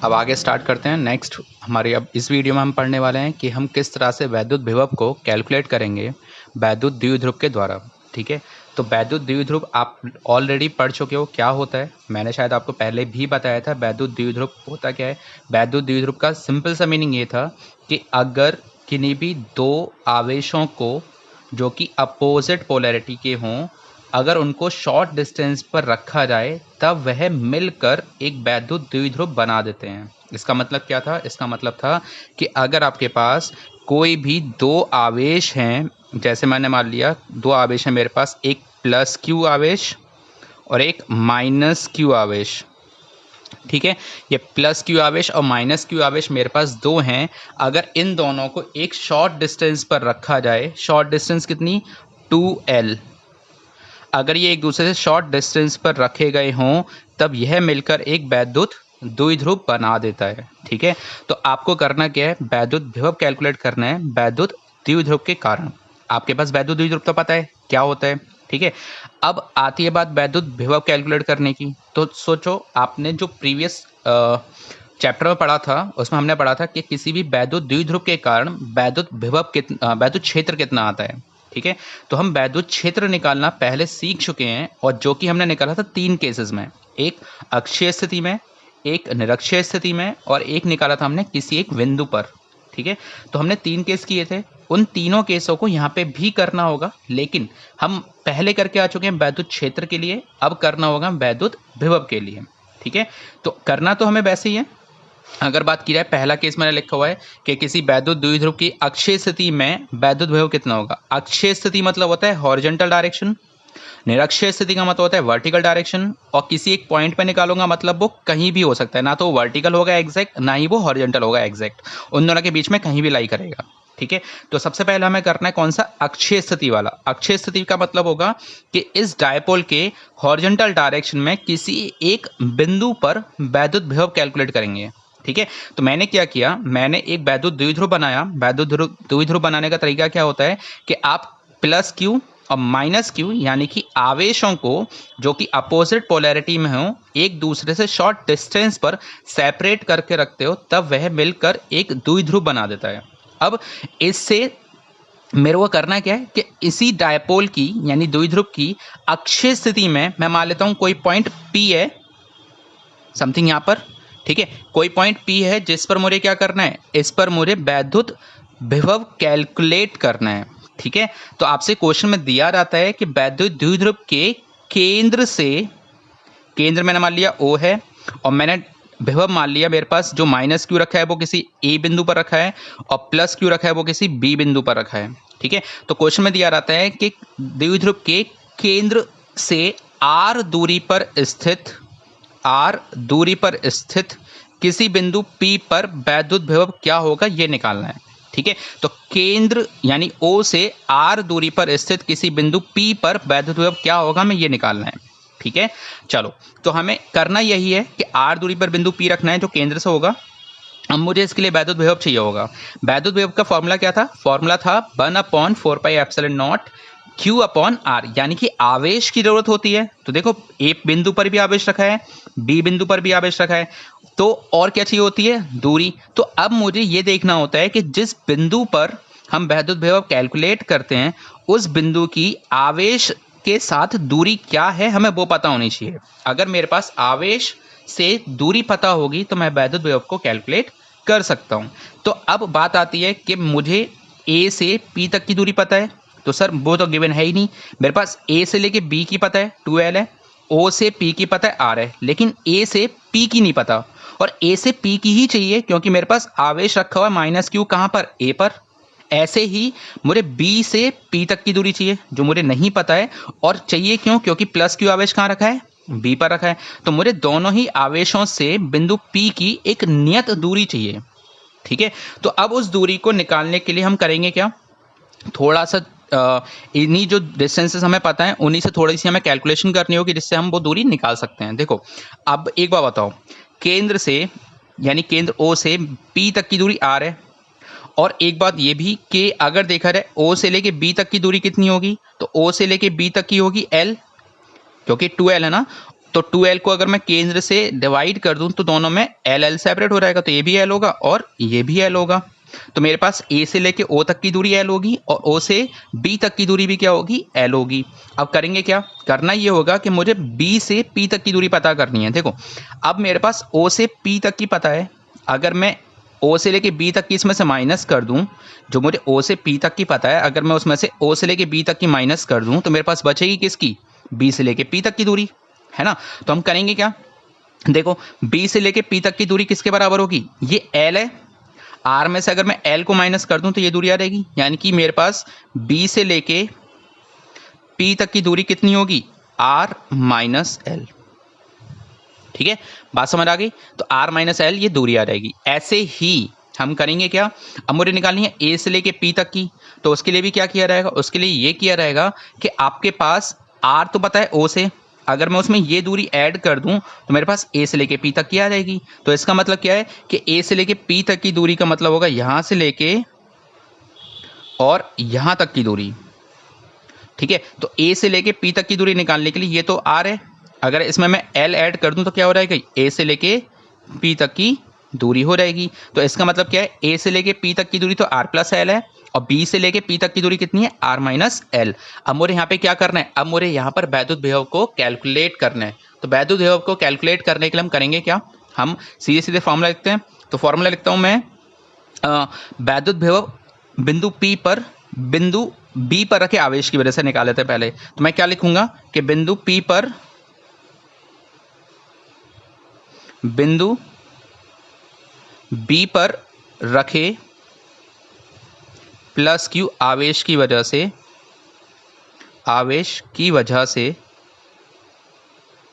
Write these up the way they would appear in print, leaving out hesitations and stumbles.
अब आगे स्टार्ट करते हैं। नेक्स्ट हमारी अब इस वीडियो में हम पढ़ने वाले हैं कि हम किस तरह से वैद्युत विभव को कैलकुलेट करेंगे वैद्युत द्विध्रुव के द्वारा। ठीक है, तो वैद्युत द्विध्रुव आप ऑलरेडी पढ़ चुके हो क्या होता है। मैंने शायद आपको पहले भी बताया था वैद्युत द्विध्रुव होता क्या है। वैद्युत द्विध्रुव का सिंपल सा मीनिंग ये था कि अगर किन्हीं भी दो आवेशों को जो कि अपोजिट पोलैरिटी के हों, अगर उनको शॉर्ट डिस्टेंस पर रखा जाए तब वह मिलकर एक वैद्युत द्विध्रुव बना देते हैं। इसका मतलब क्या था? इसका मतलब था कि अगर आपके पास कोई भी दो आवेश हैं, जैसे मैंने मान लिया दो आवेश हैं मेरे पास, एक प्लस क्यू आवेश और एक माइनस क्यू आवेश। ठीक है, ये प्लस क्यू आवेश और माइनस क्यू आवेश मेरे पास दो हैं। अगर इन दोनों को एक शॉर्ट डिस्टेंस पर रखा जाए, शॉर्ट डिस्टेंस कितनी? 2L। अगर ये एक दूसरे से शॉर्ट डिस्टेंस पर रखे गए हों तब यह मिलकर एक वैद्युत द्विध्रुव बना देता है। ठीक है, तो आपको करना क्या है? वैद्युत विभव कैलकुलेट करना है वैद्युत द्विध्रुव के कारण। आपके पास वैद्युत द्विध्रुव तो पता है क्या होता है। ठीक है, अब आती है बात वैद्युत विभव कैलकुलेट करने की। तो सोचो, आपने जो प्रीवियस चैप्टर में पढ़ा था उसमें हमने पढ़ा था कि किसी भी वैद्युत द्विध्रुव के कारण वैद्युत विभव कितना, वैद्युत क्षेत्र कितना आता है। ठीक है, तो हम वैद्युत क्षेत्र निकालना पहले सीख चुके हैं, और जो कि हमने निकाला था 3 केसेस में, एक अक्षीय स्थिति में, एक निरक्षीय स्थिति में, और एक निकाला था हमने किसी एक बिंदु पर। ठीक है, तो हमने 3 केस किए थे। उन तीनों केसों को यहाँ पे भी करना होगा, लेकिन हम पहले करके आ चुके हैं वैद्युत क्षेत्र के लिए, अब करना होगा वैद्युत विभव के लिए। ठीक है, तो करना तो हमें वैसे ही है। अगर बात की जाए, पहला केस मैंने लिखा हुआ है कि किसी वैद्युत द्विध्रुव की अक्षीय स्थिति में वैद्युत विभव कितना होगा। अक्षीय स्थिति मतलब होता है हॉरिजॉन्टल डायरेक्शन, निरक्षीय स्थिति का मतलब होता है वर्टिकल डायरेक्शन, और किसी एक पॉइंट पे निकालूंगा मतलब वो कहीं भी हो सकता है, ना तो वर्टिकल होगा एग्जैक्ट, ना ही वो हॉरिजॉन्टल होगा एग्जैक्ट, उन दोनों के बीच में कहीं भी लाई करेगा। ठीक है, तो सबसे पहले हमें करना है कौन सा? अक्षीय स्थिति वाला। अक्षीय स्थिति का मतलब होगा कि इस डायपोल के हॉरिजॉन्टल डायरेक्शन में किसी एक बिंदु पर वैद्युत विभव कैलकुलेट करेंगे। ठीक है, तो मैंने क्या किया, मैंने एक वैद्युत द्विध्रुव बनाया। वैद्युत द्विध्रुव बनाने का तरीका क्या होता है कि आप प्लस क्यू और माइनस क्यू यानी कि आवेशों को जो कि अपोजिट पोलैरिटी में हो एक दूसरे से शॉर्ट डिस्टेंस पर सेपरेट करके रखते हो, तब वह मिलकर एक द्विध्रुव बना देता है। अब इससे मेरे को करना क्या है कि इसी डायपोल की यानी द्विध्रुव की अक्षीय स्थिति में मैं मान लेता हूं कोई पॉइंट P है, समथिंग यहाँ पर। ठीक है, कोई पॉइंट P है जिस पर मुझे क्या करना है, इस पर मुझे वैद्युत विभव कैलकुलेट करना है। ठीक है, तो आपसे क्वेश्चन में दिया जाता है कि वैद्युत द्विध्रुव के केंद्र से, केंद्र मैंने मान लिया O है, और मैंने विभव मान लिया मेरे पास जो माइनस क्यू रखा है वो किसी A बिंदु पर रखा है, और प्लस क्यू रखा है वो किसी B बिंदु पर रखा है। ठीक है, तो क्वेश्चन में दिया रहता है कि द्विध्रुव के केंद्र से R दूरी पर स्थित किसी बिंदु P पर वैद्युत विभव क्या होगा, ये निकालना है। ठीक है, तो केंद्र यानी O से R दूरी पर स्थित किसी बिंदु P पर वैद्युत विभव क्या होगा, हमें ये निकालना है। ठीक है, चलो, तो हमें करना यही है कि R दूरी पर बिंदु P रखना है जो केंद्र से होगा। अब मुझे इसके लिए वैद्युत विभव चाहिए होगा। वैद्युत विभव का फॉर्मूला क्या था? फॉर्मूला था 1/4πε0 Q/R, यानी कि आवेश की जरूरत होती है। तो देखो, A बिंदु पर भी आवेश रखा है, B बिंदु पर भी आवेश रखा है, तो और क्या चाहिए होती है? दूरी। तो अब मुझे ये देखना होता है कि जिस बिंदु पर हम वैद्युत विभव कैलकुलेट करते हैं उस बिंदु की आवेश के साथ दूरी क्या है, हमें वो पता होनी चाहिए। अगर मेरे पास आवेश से दूरी पता होगी तो मैं वैद्युत विभव को कैलकुलेट कर सकता हूं। तो अब बात आती है कि मुझे A से P तक की दूरी पता है, तो सर वो तो गिवन है ही नहीं। मेरे पास A से लेके B की पता है 2L है, O से P की पता है R है, लेकिन A से P की नहीं पता, और A से P की ही चाहिए क्योंकि मेरे पास आवेश रखा हुआ है माइनस क्यू कहाँ पर? A पर। ऐसे ही मुझे B से P तक की दूरी चाहिए जो मुझे नहीं पता है, और चाहिए क्यों? क्योंकि प्लस क्यू आवेश कहाँ रखा है? B पर रखा है। तो मुझे दोनों ही आवेशों से बिंदु P की एक नियत दूरी चाहिए। ठीक है, तो अब उस दूरी को निकालने के लिए हम करेंगे क्या, थोड़ा सा इन्हीं जो डिस्टेंसेस हमें पता है उन्हीं से थोड़ी सी हमें कैलकुलेशन करनी होगी जिससे हम वो दूरी निकाल सकते हैं। देखो, अब एक बात बताओ, केंद्र से यानी केंद्र O से P तक की दूरी R है, और एक बात ये भी कि अगर देखा जाए O से लेके B तक की दूरी कितनी होगी, तो O से लेके B तक की होगी L, क्योंकि 2L है ना, तो 2l को अगर मैं केंद्र से डिवाइड कर दूं तो दोनों में l सेपरेट हो जाएगा, तो ये भी l होगा और ये भी l होगा। तो मेरे पास a से लेके o तक की दूरी l होगी और o से b तक की दूरी भी क्या होगी, l होगी। अब करेंगे क्या, करना ये होगा कि मुझे b से p तक की दूरी पता करनी है। देखो अब मेरे पास o से p तक की पता है, अगर मैं o से लेके b तक की इसमें से माइनस कर दूं, जो मुझे o से p तक की पता है, अगर मैं उसमें से o से लेके b तक की माइनस कर दूं तो मेरे पास बचेगी किसकी, b से लेके p तक की दूरी, है ना। तो हम करेंगे क्या, देखो b से लेके p तक की दूरी किसके बराबर होगी, ये l है, r में से अगर मैं l को माइनस कर दूं तो ये दूरी आ जाएगी, यानी कि मेरे पास b से लेके p तक की दूरी कितनी होगी, r माइनस l। ठीक है, बात समझ आ गई। तो r माइनस l ये दूरी आ जाएगी। ऐसे ही हम करेंगे क्या, अब मुझे निकालनी है a से लेके p तक की, तो उसके लिए भी क्या किया जाएगा, उसके लिए ये किया जाएगा कि आपके पास r तो पता है o से, अगर मैं उसमें ये दूरी ऐड कर दूं तो मेरे पास a से लेके p तक की आ जाएगी। तो इसका मतलब क्या है कि a से लेके p तक की दूरी का मतलब होगा यहां से लेके और यहां तक की दूरी। ठीक है, तो a से लेके p तक की दूरी निकालने के लिए ये तो r है, अगर इसमें मैं l ऐड कर दूं तो क्या हो जाएगा, a से लेके p तक की दूरी हो जाएगी। तो इसका मतलब क्या है, a से लेके p तक की दूरी तो r प्लस l है और b से लेके p तक की दूरी कितनी है, r माइनस l। अब मुझे यहाँ पे क्या करना है, अब मुझे यहाँ पर वैद्युत विभव को कैलकुलेट करना है। तो वैद्युत विभव को कैलकुलेट करने के लिए हम करेंगे क्या, हम सीधे सीधे फॉर्मूला लिखते हैं। तो फॉर्मूला लिखता हूँ मैं, वैद्युत विभव बिंदु P पर बिंदु B पर रखे आवेश की वजह से निकाले थे पहले। तो मैं क्या लिखूंगा कि बिंदु P पर बिंदु B पर रखे प्लस Q आवेश की वजह से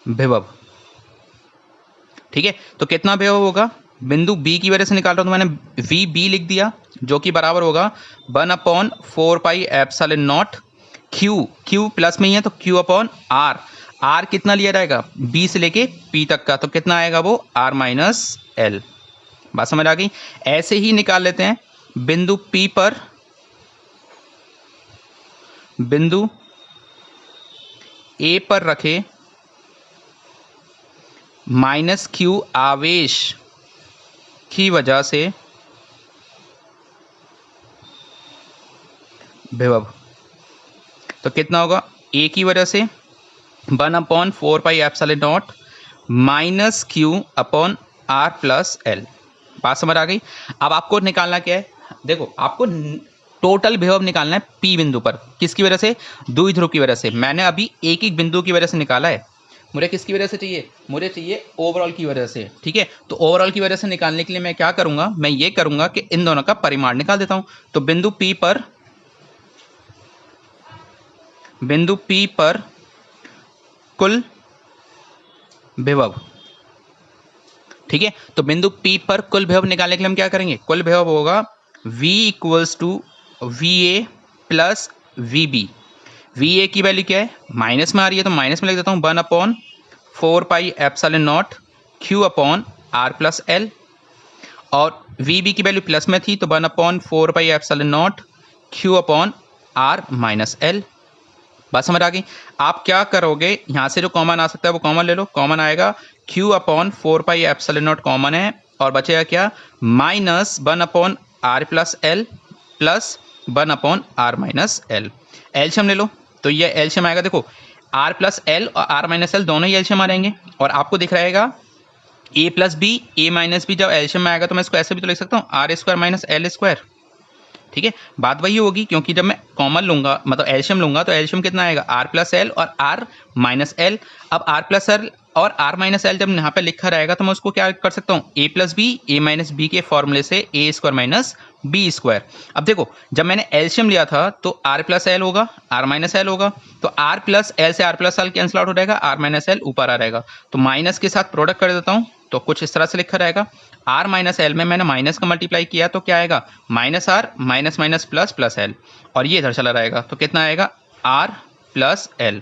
विभव। ठीक है, तो कितना विभव होगा, बिंदु B की वजह से निकाल रहा हूं तो मैंने VB लिख दिया, जो कि बराबर होगा 1/4 pi epsilon not Q plus में ही है तो Q अपॉन R। R कितना लिया जाएगा, B से लेके P तक का, तो कितना आएगा वो R माइनस L। बात समझ आ गई। ऐसे ही निकाल लेते हैं बिंदु P पर बिंदु A पर रखे माइनस Q आवेश की वजह से विभव। तो कितना होगा, A की वजह से 1/4 pi epsilon not minus Q upon R plus L। बात समझ आ गई। अब आपको निकालना क्या है, देखो आपको टोटल विभव निकालना है P बिंदु पर, किसकी वजह से, द्विध्रुव की वजह से। मैंने अभी एक एक बिंदु की वजह से निकाला है, मुझे किसकी वजह से चाहिए, मुझे चाहिए ओवरऑल की वजह से। ठीक है, तो ओवरऑल की वजह से निकालने के लिए मैं क्या करूंगा, मैं ये करूंगा कि इन दोनों का परिमाण निकाल देता हूं। तो बिंदु P पर कुल विभव। ठीक है, तो बिंदु P पर कुल विभव निकालने के लिए हम क्या करेंगे, कुल विभव होगा V equals to VA plus VB। VA की वैल्यू क्या है, माइनस में आ रही है तो माइनस में लिख देता हूँ 1/4 pi epsilon not Q upon R plus L, और VB की वैल्यू प्लस में थी तो 1/4 pi epsilon not Q upon R minus L। बात समझ आ गई। आप क्या करोगे, यहां से जो कॉमन आ सकता है वो कॉमन ले लो, कॉमन आएगा Q upon 4 pi epsilon not common है, और बचेगा क्या, minus 1/R plus L plus 1/R minus L। एलशियम ले लो, तो ये एलशियम आएगा, देखो R प्लस L और R माइनस L दोनों ही एलशियम आ रहेंगे, और आपको दिख रहेगा A plus B A minus B, जब एलशियम में आएगा तो मैं इसको ऐसे भी तो लिख सकता हूँ R square minus L square. ठीक है, बात वही होगी, क्योंकि जब मैं कॉमन लूंगा मतलब एलशियम लूंगा तो एलशियम कितना आएगा, R प्लस L और R माइनस L। अब R प्लस L और R माइनस L जब यहाँ पे लिखा रहेगा तो मैं उसको क्या कर सकता हूँ, A plus B A minus B के फॉर्मूले से A square minus B square. अब देखो जब मैंने एलशियम लिया था तो R प्लस L होगा, R माइनस L होगा, तो R प्लस L से R plus L cancel out हो जाएगा, R माइनस L ऊपर आ जाएगा, तो माइनस के साथ प्रोडक्ट कर देता हूँ तो कुछ इस तरह से लिखा रहेगा। R माइनस L में मैंने माइनस का मल्टीप्लाई किया तो क्या आएगा, minus R minus minus plus plus L, और ये इधर चला रहेगा तो कितना आएगा R प्लस L।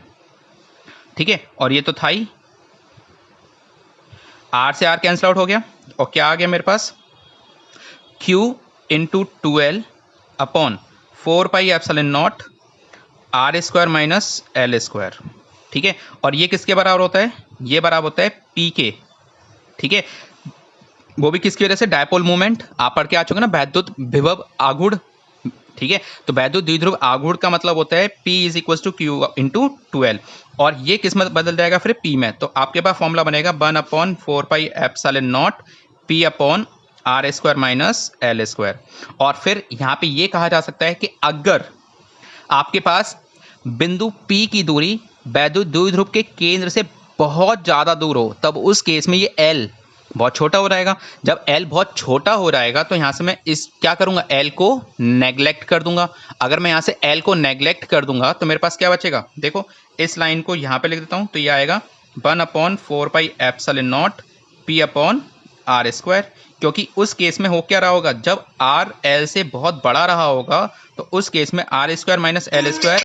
ठीक है, और ये तो था ही, R से R कैंसिल आउट हो गया, और क्या आ गया मेरे पास, Q into 2L upon 4 pi epsilon not R square minus L square. ठीक है, और ये किसके बराबर होता है, ये बराबर होता है पी के, ठीक है। वो भी किसकी वजह से, डायपोल मूवमेंट, आप पढ़ के आ चुके ना, वैद्युत विभव आघूर्ण, ठीक है। तो वैद्युत द्विध्रुव आघूर्ण का मतलब होता है P is equal to Q into 12, और ये किस में बदल जाएगा फिर P में, तो आपके पास फॉर्मूला बनेगा 1/4πε0 P upon R square minus L square. और फिर यहाँ पे ये कहा जा सकता है कि अगर आपके पास बिंदु P की दूरी वैद्युत द्विध्रुव के केंद्र से बहुत ज़्यादा दूर हो, तब उस केस में ये L बहुत छोटा हो जाएगा। जब L बहुत छोटा हो जाएगा तो यहाँ से मैं इस क्या करूँगा, L को नेग्लेक्ट कर दूंगा। अगर मैं यहाँ से L को नेग्लेक्ट कर दूंगा तो मेरे पास क्या बचेगा, देखो इस लाइन को यहाँ पे लिख देता हूँ, तो ये आएगा 1/4πε0 P अपॉन आर स्क्वायर, क्योंकि उस केस में हो क्या रहा होगा, जब R L से बहुत बड़ा रहा होगा तो उस केस में R square minus L square